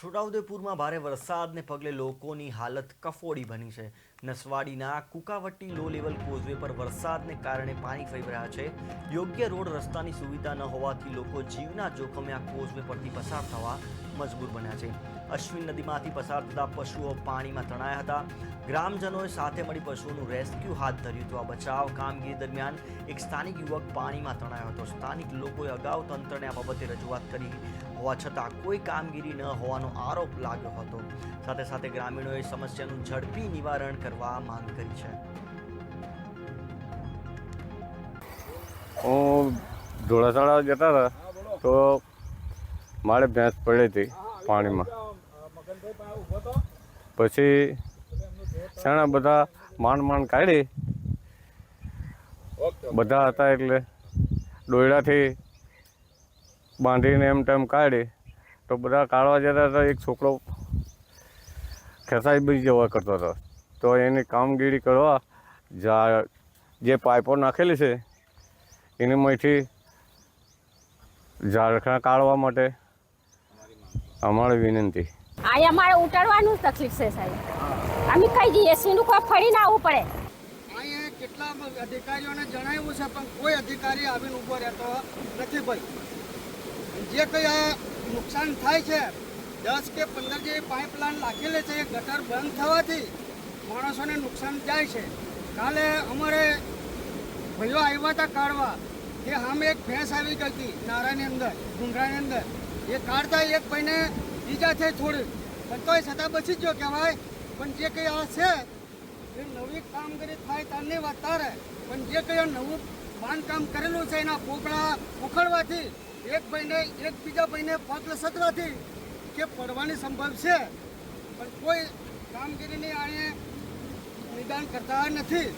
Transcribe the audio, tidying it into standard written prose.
છોટાઉદેપુરમાં ભારે વરસાદને પગલે લોકોની હાલત કફોડી બની છે। નસવાડીના કુકાવટી લો લેવલ કોઝવે પર વરસાદને કારણે પાણી ફરી રહ્યા છે। યોગ્ય રોડ રસ્તાની સુવિધા ન હોવાથી લોકો જીવના જોખમે આ કોઝવે પરથી પસાર થવા મજબૂર બન્યા છે। અશ્વિન નદીમાંથી પસાર થતા પશુઓ પાણીમાં તણાયા હતા। ગ્રામજનોએ સાથે મળી પશુઓનું રેસ્ક્યુ હાથ ધર્યું હતું। આ બચાવ કામગીરી દરમિયાન એક સ્થાનિક યુવક પાણીમાં તણાયો હતો। સ્થાનિક લોકોએ અગાઉ તંત્રને આ બાબતે રજૂઆત કરી હોવા છતાં કોઈ કામગીરી ન હોવાનો આરોપ લાગ્યો હતો। સાથે સાથે ગ્રામીણોએ સમસ્યાનું ઝડપી નિવારણ કરવા માંગ કરી છે। હું ધોળાસાળા જતા હતા તો મારે ભેંસ પડી હતી પાણીમાં। પછી ઘણા બધા માંડ કાઢી બધા હતા એટલે દોયડાથી બાંધીને એમ તેમ કાઢી તો બધા કાઢવા જતા હતા। એક છોકરો ખેંચાઈ બી જવા કરતો હતો તો એની કામગીરી કરવા જે પાઇપો નાખેલી છે એની માંથી ઝાડખા કાઢવા માટે અમારી વિનંતી। આ અમારે ઉતારવાનું તકલીફ છે સાહેબ, અમે કઈ જઈએ સીનું કોઈ ફરીને આવવું પડે। અહીંયા કેટલા અધિકારીઓને જણાવ્યું છે પણ કોઈ અધિકારી આવીને ઊભો રહેતો નથી ભાઈ। જે કંઈ આ નુકસાન થાય છે 10 કે 15 જે પાઇપલાઇન નાખેલી છે એ ગટર બંધ થવાથી માણસોને નુકસાન જાય છે। કાલે અમારે ભાઈઓ આવ્યા હતા કાઢવા, કે સામે એક ભેંસ આવી ગઈ હતી નારાની અંદર ડુંગરાની અંદર, એ કાઢતા એક ભાઈને ઈજા થઈ થોડી, પણ તોય છતાં બચી ગયો કહેવાય। પણ જે કંઈ આ છે એ નવી કામગીરી થાય તારની વાત તારે, પણ જે કંઈ નવું બાંધકામ કરેલું છે એના પોપડા ઉખડવાથી એક બીજા ભાઈને પગ લસતવાથી કે પડવાની સંભવ છે, પણ કોઈ કામગીરીની આને નિદાન કરતા નથી।